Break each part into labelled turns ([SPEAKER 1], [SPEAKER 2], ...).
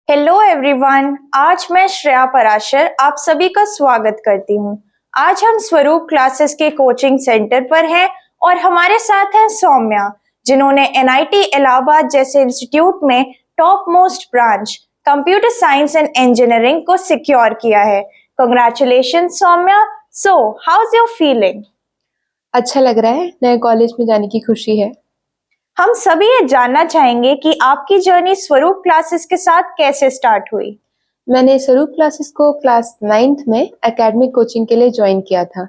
[SPEAKER 1] Hello everyone, आज मैं श्रेया पराशर आप सभी का स्वागत करती हूँ। आज हम स्वरूप क्लासेस के कोचिंग सेंटर पर हैं और हमारे साथ हैं सौम्या, जिन्होंने एनआईटी इलाहाबाद जैसे इंस्टीट्यूट में top most branch computer science and engineering को सिक्योर किया है। Congratulation Saumya. So how is your feeling?
[SPEAKER 2] अच्छा लग रहा है, नए कॉलेज में जाने की खुशी है।
[SPEAKER 1] हम सभी ये जानना चाहेंगे कि आपकी जर्नी स्वरूप क्लासेस के साथ कैसे स्टार्ट हुई।
[SPEAKER 2] मैंने स्वरूप क्लासेस को क्लास 9th में एकेडमिक कोचिंग के लिए ज्वाइन किया था।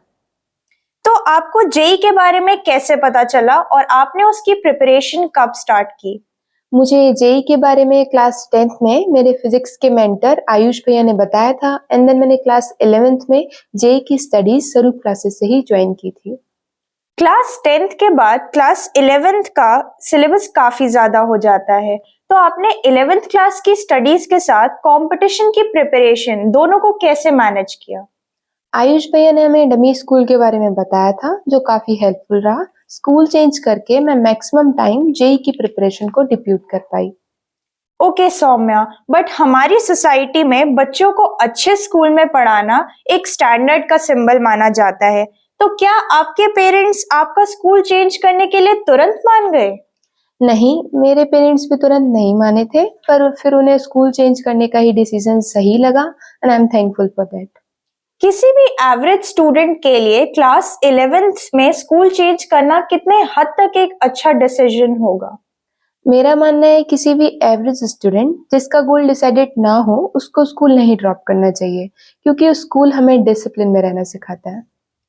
[SPEAKER 1] तो आपको जेई के बारे में कैसे पता चला और आपने उसकी प्रिपरेशन कब स्टार्ट की?
[SPEAKER 2] मुझे जेई के बारे में क्लास 10th में मेरे फिजिक्स के मेंटर आयुष भैया ने बताया था एंड देन मैंने क्लास 11th में जेई की स्टडीज स्वरूप क्लासेस से ही ज्वाइन की थी।
[SPEAKER 1] क्लास 10th के बाद क्लास 11th का सिलेबस काफी ज्यादा हो जाता है, तो आपने 11th क्लास की स्टडीज के साथ कंपटीशन की प्रिपरेशन दोनों को कैसे मैनेज किया?
[SPEAKER 2] आयुष भैया ने हमें डमी स्कूल के बारे में बताया था जो काफी हेल्पफुल रहा। स्कूल चेंज करके मैं मैक्सिमम टाइम जेई की प्रिपरेशन को डिप्यूट कर पाई।
[SPEAKER 1] ओके सौम्या, बट हमारी सोसाइटी में बच्चों को अच्छे स्कूल में पढ़ाना एक स्टैंडर्ड का सिंबल माना जाता है, तो क्या आपके पेरेंट्स आपका स्कूल चेंज करने के लिए तुरंत मान गए?
[SPEAKER 2] नहीं, मेरे पेरेंट्स भी तुरंत नहीं माने थे, पर फिर उन्हें स्कूल चेंज करने का ही डिसीजन सही लगा and I am thankful for that.
[SPEAKER 1] किसी भी एवरेज स्टूडेंट के लिए क्लास 11th में स्कूल चेंज करना कितने हद तक एक अच्छा डिसीजन होगा?
[SPEAKER 2] मेरा मानना है किसी भी एवरेज स्टूडेंट जिसका गोल डिसाइडेड ना हो उसको स्कूल नहीं ड्रॉप करना चाहिए, क्योंकि स्कूल हमें डिसिप्लिन में रहना सिखाता है।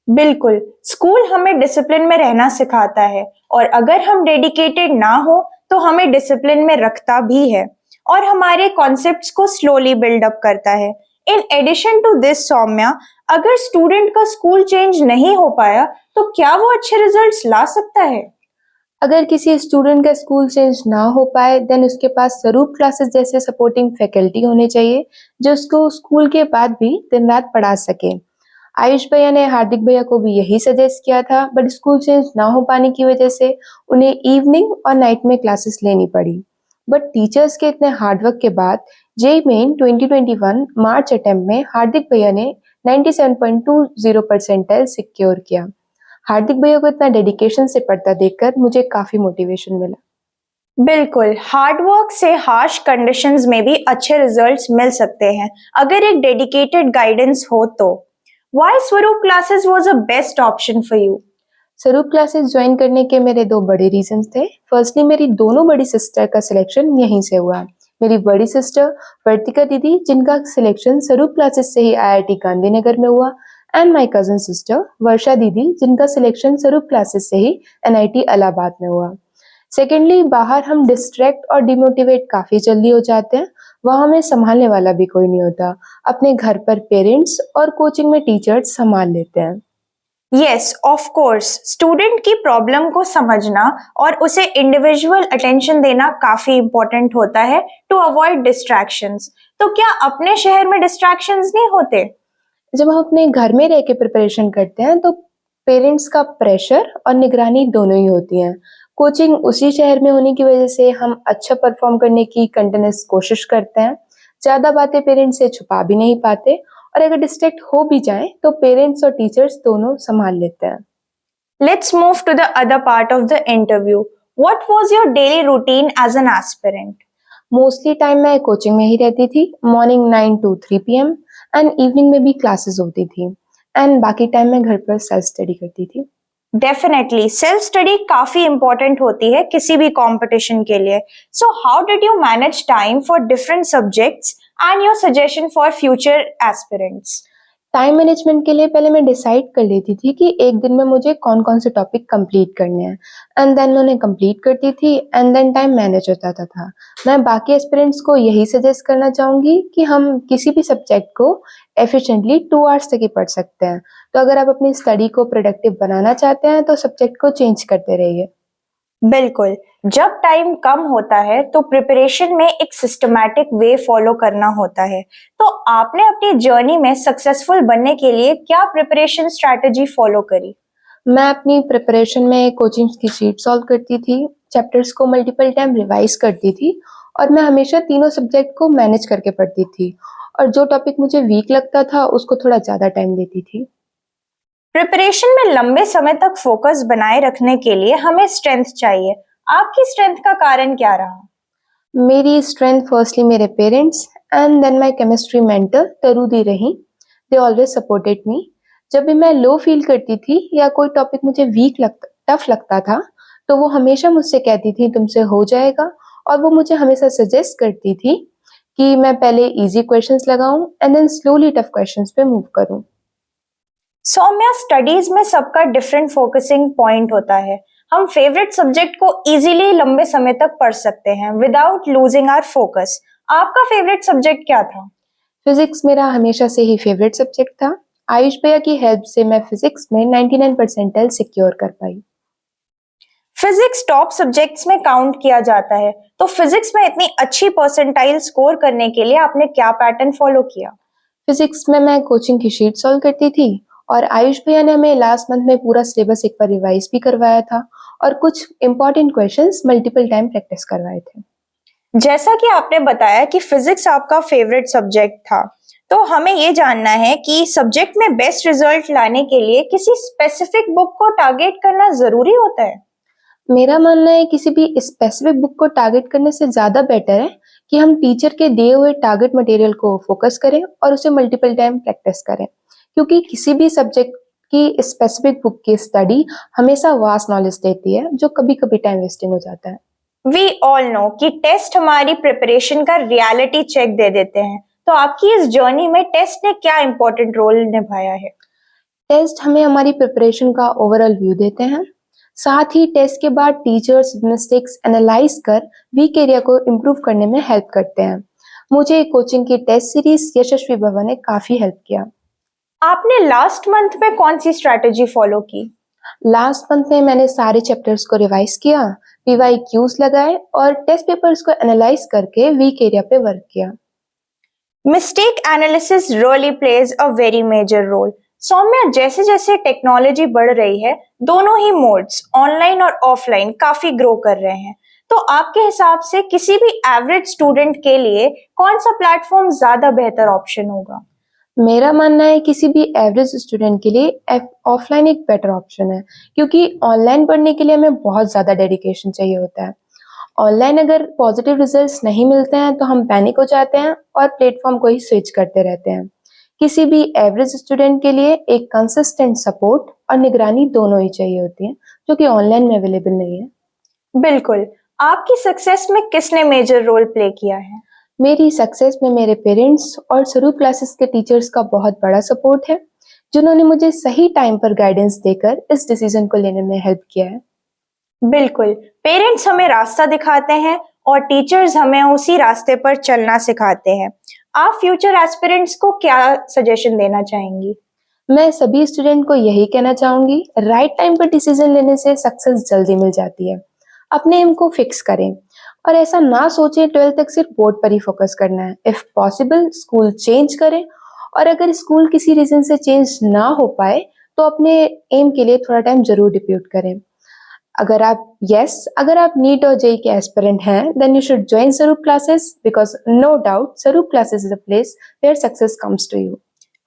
[SPEAKER 1] बिल्कुल, स्कूल हमें डिसिप्लिन में रहना सिखाता है और अगर हम डेडिकेटेड ना हो तो हमें डिसिप्लिन में रखता भी है और हमारे कॉन्सेप्ट्स को स्लोली बिल्डअप करता है। In addition to this Saumya, अगर स्टूडेंट का स्कूल चेंज नहीं हो पाया तो क्या वो अच्छे रिजल्ट्स ला सकता है?
[SPEAKER 2] अगर किसी स्टूडेंट का स्कूल चेंज ना हो पाए देन उसके पास स्वरूप क्लासेस जैसे सपोर्टिंग फैकल्टी होने चाहिए जो उसको स्कूल के बाद भी दिन रात पढ़ा सके। आयुष भैया ने हार्दिक भैया को भी यही सजेस्ट किया था, बट स्कूल चेंज ना हो पाने की वजह से उन्हें इवनिंग और नाइट में क्लासेस लेनी पड़ी। बट टीचर्स के इतने हार्डवर्क के बाद जेई मेन 2021 मार्च अटेम्प्ट में हार्दिक भैया ने 97.20 परसेंटाइल सिक्योर किया। हार्दिक भैया को इतना डेडिकेशन से पढ़ता देखकर मुझे काफी मोटिवेशन मिला।
[SPEAKER 1] बिल्कुल, हार्ड वर्क से हार्श कंडीशंस में भी अच्छे रिजल्ट्स मिल सकते हैं अगर एक डेडिकेटेड गाइडेंस हो तो। व्हाई स्वरूप classes was a best option for you?
[SPEAKER 2] स्वरूप क्लासेस ज्वाइन करने के मेरे दो बड़े रीजंस थे। फर्स्टली मेरी दोनों बड़ी सिस्टर का सिलेक्शन यहीं से हुआ। मेरी बड़ी सिस्टर वर्तिका दीदी जिनका सिलेक्शन स्वरूप क्लासेस से ही आईआईटी गांधीनगर में हुआ, एंड माय कजन सिस्टर वर्षा दीदी जिनका सिलेक्शन स्वरूप क्लासेस से ही एनआईटी इलाहाबाद में हुआ। सेकेंडली बाहर हम डिस्ट्रैक्ट और डिमोटिवेट काफी जल्दी हो जाते हैं, वहां हमें संभालने वाला भी कोई नहीं होता। अपने घर पर पेरेंट्स और कोचिंग में टीचर्स संभाल लेते हैं।
[SPEAKER 1] यस, ऑफ कोर्स, स्टूडेंट की प्रॉब्लम को समझना और उसे इंडिविजुअल अटेंशन देना काफी इंपॉर्टेंट होता है टू अवॉइड डिस्ट्रैक्शंस। तो क्या अपने शहर में डिस्ट्रैक्शंस नहीं होते?
[SPEAKER 2] जब हम अपने घर में रह के प्रिपरेशन करते हैं तो पेरेंट्स का प्रेशर और निगरानी दोनों ही होती हैं। कोचिंग उसी शहर में होने की वजह से हम अच्छा परफॉर्म करने की कंटिन्यूस कोशिश करते हैं। ज़्यादा बातें पेरेंट्स से छुपा भी नहीं पाते, और अगर डिस्ट्रैक्ट हो भी जाएं तो पेरेंट्स और टीचर्स दोनों संभाल लेते हैं।
[SPEAKER 1] Let's move to the other part of the interview. What was your daily routine as an aspirant?
[SPEAKER 2] Mostly time मैं कोचिंग में ही रहती थी, morning 9 to 3 PM, and evening में भी क्लासेस होती थी, एंड बाकी टाइम मैं घर पर सेल्फ स्टडी करती थी।
[SPEAKER 1] डेफिनेटली सेल्फ स्टडी काफी इंपॉर्टेंट होती है किसी भी कंपटीशन के लिए। So how did you manage time for different subjects and your suggestion for future aspirants?
[SPEAKER 2] Time management के लिए पहले मैं डिसाइड कर लेती थी कि एक दिन में मुझे कौन कौन से टॉपिक कंप्लीट करने हैं, एंड देन मैं उन्हें कंप्लीट करती थी एंड देन टाइम मैनेज होता था। मैं बाकी एस्पिरेंट्स को यही सजेस्ट करना चाहूँगी कि हम किसी भी सब्जेक्ट को एफिशिएंटली 2 आवर्स तक ही पढ़ सकते हैं। तो अगर आप अपनी स्टडी को प्रोडक्टिव बनाना चाहते हैं तो सब्जेक्ट को चेंज करते रहिए।
[SPEAKER 1] बिल्कुल, जब टाइम कम होता है तो प्रिपरेशन में एक सिस्टमैटिक वे फॉलो करना होता है। तो आपने अपनी जर्नी में सक्सेसफुल बनने के लिए क्या प्रिपरेशन स्ट्रैटेजी फॉलो करी?
[SPEAKER 2] मैं अपनी प्रिपरेशन में कोचिंग की शीट सॉल्व करती थी, चैप्टर्स को मल्टीपल टाइम रिवाइज करती थी और मैं हमेशा तीनों सब्जेक्ट को मैनेज करके पढ़ती थी और जो टॉपिक मुझे वीक लगता था उसको थोड़ा ज़्यादा टाइम देती थी।
[SPEAKER 1] प्रिपरेशन में लंबे समय तक फोकस बनाए रखने के लिए हमें स्ट्रेंथ चाहिए। आपकी स्ट्रेंथ का कारण क्या रहा?
[SPEAKER 2] मेरी स्ट्रेंथ फर्स्टली मेरे parents and then my chemistry mentor तरुदी रही। They always supported me. जब भी मैं लो फील करती थी या कोई टॉपिक मुझे टफ लगता था तो वो हमेशा मुझसे कहती थी तुमसे हो जाएगा, और वो मुझे हमेशा सजेस्ट करती थी कि मैं पहले इजी क्वेश्चंस लगाऊं and then slowly tough questions पे मूव करूं।
[SPEAKER 1] सौम्या, स्टडीज में सबका डिफरेंट फोकसिंग पॉइंट होता है। हम फेवरेट सब्जेक्ट को इजीली लंबे समय तक पढ़ सकते हैं विदाउट लूजिंग आवर फोकस। आपका फेवरेट सब्जेक्ट क्या था?
[SPEAKER 2] फिजिक्स मेरा हमेशा से ही फेवरेट सब्जेक्ट था। आयुष भैया की हेल्प से मैं फिजिक्स में 99 परसेंटाइल सिक्योर कर पाई।
[SPEAKER 1] फिजिक्स टॉप सब्जेक्ट्स में काउंट किया जाता है, तो फिजिक्स में इतनी अच्छी परसेंटाइल स्कोर करने के लिए आपने क्या पैटर्न फॉलो किया?
[SPEAKER 2] फिजिक्स में मैं कोचिंग की शीट सॉल्व करती थी और आयुष भैया ने हमें लास्ट मंथ में पूरा सिलेबस एक बार रिवाइज भी करवाया था और कुछ important questions multiple time practice करवाए थे।
[SPEAKER 1] जैसा कि आपने बताया कि फिजिक्स आपका फेवरेट सब्जेक्ट था, तो हमें ये जानना है कि सब्जेक्ट में बेस्ट रिजल्ट लाने के लिए किसी स्पेसिफिक बुक को टारगेट करना जरूरी होता है?
[SPEAKER 2] मेरा मानना है किसी भी स्पेसिफिक बुक को टारगेट करने से ज़्यादा बेटर है कि हम टीचर के दिए हुए टारगेट मटेरियल को फोकस करें और उसे मल्टीपल टाइम प्रैक्टिस करें, क्योंकि किसी भी सब्जेक्ट की स्पेसिफिक बुक की स्टडी हमेशा वास्ट नॉलेज देती है जो कभी कभी टाइम वेस्टिंग हो जाता है।
[SPEAKER 1] वी ऑल नो कि टेस्ट हमारी प्रिपरेशन का रियलिटी चेक दे देते हैं, तो आपकी इस जर्नी में टेस्ट ने क्या इंपॉर्टेंट रोल निभाया है?
[SPEAKER 2] टेस्ट हमें हमारी प्रिपरेशन का ओवरऑल व्यू देते हैं। साथ ही टेस्ट के बाद टीचर्स मिस्टेक्स एनालाइज कर वीक एरिया को इम्प्रूव करने में हेल्प करते हैं। मुझे कोचिंग की टेस्ट सीरीज यशस्वी भवन ने काफ़ी हेल्प किया।
[SPEAKER 1] आपने लास्ट मंथ में कौन सी स्ट्रैटेजी फॉलो की?
[SPEAKER 2] लास्ट मंथ में मैंने सारे चैप्टर्स को रिवाइज किया, पीवाईक्यूज लगाए और टेस्ट पेपर्स को एनालाइज करके वीक एरिया पे वर्क किया।
[SPEAKER 1] Mistake analysis really plays a very major role. Saumya, जैसे जैसे टेक्नोलॉजी बढ़ रही है, दोनों ही मोड्स ऑनलाइन और ऑफलाइन काफी ग्रो कर रहे हैं, तो आपके हिसाब से किसी भी एवरेज स्टूडेंट के लिए कौन सा प्लेटफॉर्म ज्यादा बेहतर ऑप्शन होगा?
[SPEAKER 2] मेरा मानना है किसी भी एवरेज स्टूडेंट के लिए ऑफलाइन एक बेटर ऑप्शन है, क्योंकि ऑनलाइन पढ़ने के लिए हमें बहुत ज़्यादा डेडिकेशन चाहिए होता है। ऑनलाइन अगर पॉजिटिव रिजल्ट्स नहीं मिलते हैं तो हम पैनिक हो जाते हैं और प्लेटफॉर्म को ही स्विच करते रहते हैं। किसी भी एवरेज स्टूडेंट के लिए एक कंसिस्टेंट सपोर्ट और निगरानी दोनों ही चाहिए होती है, जो कि ऑनलाइन में अवेलेबल नहीं है।
[SPEAKER 1] बिल्कुल। आपकी सक्सेस में किसने मेजर रोल प्ले किया है?
[SPEAKER 2] मेरी सक्सेस में मेरे पेरेंट्स और स्वरूप क्लासेस के टीचर्स का बहुत बड़ा सपोर्ट है, जिन्होंने मुझे सही टाइम पर गाइडेंस देकर इस डिसीजन को लेने में हेल्प किया है।
[SPEAKER 1] बिल्कुल। पेरेंट्स हमें रास्ता दिखाते हैं और टीचर्स हमें उसी रास्ते पर चलना सिखाते हैं। आप फ्यूचर एस्पिरेंट्स को क्या सजेशन देना चाहेंगी?
[SPEAKER 2] मैं सभी स्टूडेंट को यही कहना चाहूंगी, राइट टाइम पर डिसीजन लेने से सक्सेस जल्दी मिल जाती है। अपने एम को फिक्स करें और ऐसा ना सोचें 12th तक सिर्फ बोर्ड पर ही फोकस करना है। इफ पॉसिबल स्कूल चेंज करें, और अगर स्कूल किसी रीजन से चेंज ना हो पाए तो अपने एम के लिए थोड़ा टाइम जरूर डिप्यूट करें। अगर आप नीट और जेई के एस्पिरेंट हैं, then you should join Swaroop classes, because no doubt Swaroop classes is a place where success comes to you.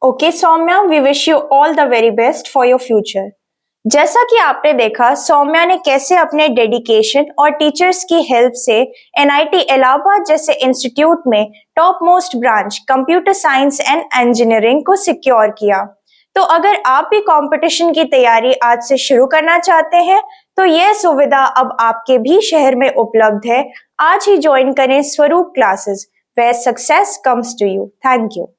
[SPEAKER 1] Okay Saumya, we wish you all the very best for your future. जैसा कि आपने देखा, सौम्या ने कैसे अपने डेडिकेशन और टीचर्स की हेल्प से एनआईटी इलाहाबाद जैसे इंस्टीट्यूट में top most branch computer science and engineering को सिक्योर किया। तो अगर आप भी कंपटीशन की तैयारी आज से शुरू करना चाहते हैं, तो यह सुविधा अब आपके भी शहर में उपलब्ध है। आज ही ज्वाइन करें Swaroop classes, where success comes to you. Thank you.